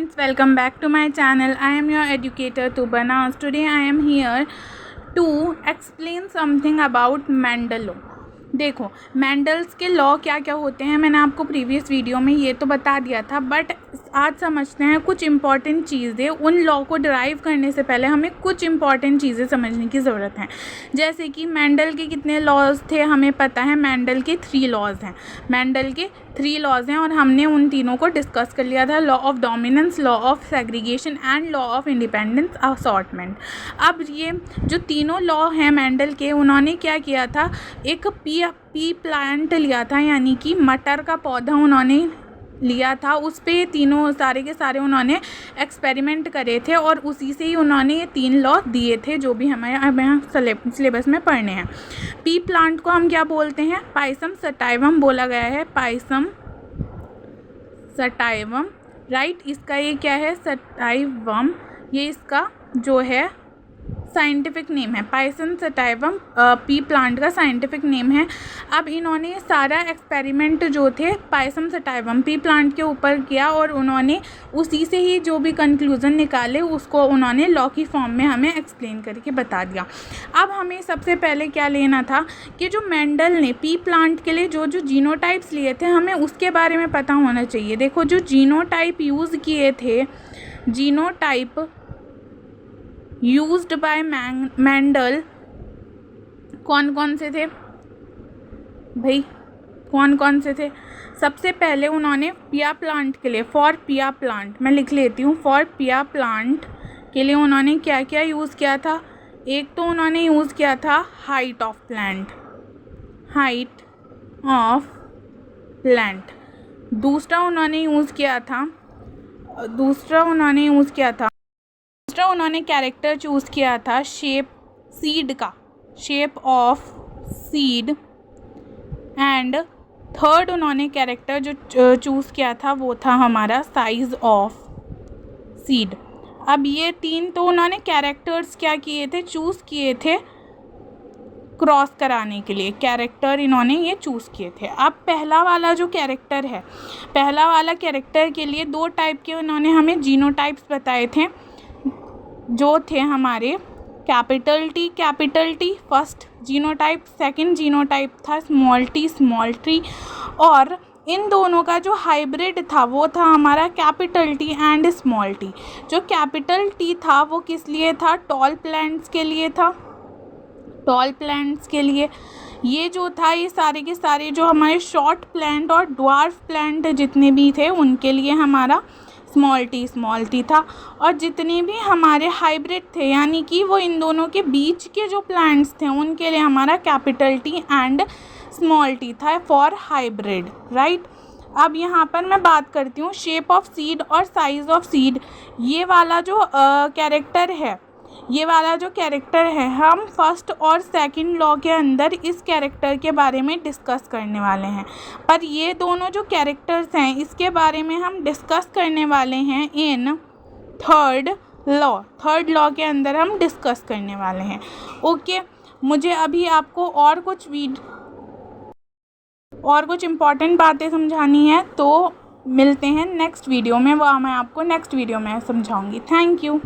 friends, welcome back to my channel. I am your educator Tubanas. Today I am here to explain something about Mendel law. देखो, Mendel's के law क्या क्या होते हैं मैंने आपको प्रीवियस वीडियो में ये तो बता दिया था, बट आज समझते हैं कुछ इंपॉर्टेंट चीज़ें। उन लॉ को डिराइव करने से पहले हमें कुछ इंपॉर्टेंट चीज़ें समझने की ज़रूरत है। जैसे कि मेंडल के कितने लॉज थे हमें पता है, मेंडल के 3 लॉज हैं। मेंडल के 3 लॉज हैं और हमने उन तीनों को डिस्कस कर लिया था, law of dominance, law of segregation and law of independence assortment. अब ये जो तीनों लॉ हैं मेंडल के, उन्होंने क्या किया था, एक पी प्लांट लिया था, यानी कि मटर का पौधा उन्होंने लिया था। उस पे ये तीनों सारे के सारे उन्होंने एक्सपेरिमेंट करे थे और उसी से ही उन्होंने ये 3 लॉ दिए थे जो भी हमें सिलेबस में पढ़ने हैं। पी प्लांट को हम क्या बोलते हैं, पाइसम सटाइवम बोला गया है, पाइसम सटाइवम, राइट। इसका ये क्या है, सटाइवम, ये इसका जो है साइंटिफिक नेम है। पाइसम सटाइवम पी प्लांट का साइंटिफिक नेम है। अब इन्होंने सारा एक्सपेरिमेंट जो थे पाइसम सटाइवम पी प्लांट के ऊपर किया और उन्होंने उसी से ही जो भी कंक्लूज़न निकाले उसको उन्होंने लॉ की फॉर्म में हमें एक्सप्लेन करके बता दिया। अब हमें सबसे पहले क्या लेना था कि जो मेंडल ने पी प्लांट के लिए जो जो जीनोटाइप्स लिए थे हमें उसके बारे में पता होना चाहिए। देखो, जो जीनोटाइप यूज़ किए थे, जीनोटाइप यूज्ड बाय मेंडल कौन कौन से थे भाई, कौन कौन से थे। सबसे पहले उन्होंने पिया प्लांट के लिए, फॉर पिया प्लांट, मैं लिख लेती हूँ, फॉर पिया प्लांट के लिए उन्होंने क्या क्या यूज़ किया था। एक तो उन्होंने यूज़ किया था height of plant, height of plant. दूसरा उन्होंने यूज़ किया था उन्होंने कैरेक्टर चूज़ किया था शेप सीड का, shape of seed. And third उन्होंने कैरेक्टर जो चूज़ किया था वो था हमारा साइज ऑफ सीड। अब ये 3 तो उन्होंने कैरेक्टर्स क्या किए थे, चूज़ किए थे क्रॉस कराने के लिए, कैरेक्टर इन्होंने ये चूज़ किए थे। अब पहला वाला जो कैरेक्टर है, पहला वाला कैरेक्टर के लिए 2 टाइप के उन्होंने हमें जीनोटाइप्स बताए थे, जो थे हमारे capital T first genotype, second genotype था स्मॉल टी, और इन दोनों का जो हाइब्रिड था वो था हमारा capital T and small T. जो कैपिटल टी था वो किस लिए था, टॉल प्लांट्स के लिए था, टॉल प्लांट्स के लिए। ये जो था, ये सारे के सारे जो हमारे शॉर्ट प्लांट और ड्वार्फ प्लांट जितने भी थे उनके लिए हमारा स्मॉल टी था। और जितने भी हमारे हाइब्रिड थे, यानी कि वो इन दोनों के बीच के जो प्लांट्स थे उनके लिए हमारा capital T and small T था फॉर हाइब्रिड, राइट। अब यहाँ पर मैं बात करती हूँ शेप ऑफ सीड और साइज ऑफ सीड। ये वाला जो कैरेक्टर है हम फर्स्ट और सेकंड लॉ के अंदर इस कैरेक्टर के बारे में डिस्कस करने वाले हैं, पर ये दोनों जो कैरेक्टर्स हैं इसके बारे में हम डिस्कस करने वाले हैं इन थर्ड लॉ के अंदर हम डिस्कस करने वाले हैं। ओके, मुझे अभी आपको और कुछ इम्पॉर्टेंट बातें समझानी है, तो मिलते हैं नेक्स्ट वीडियो में, वह मैं आपको नेक्स्ट वीडियो में समझाऊंगी। Thank you.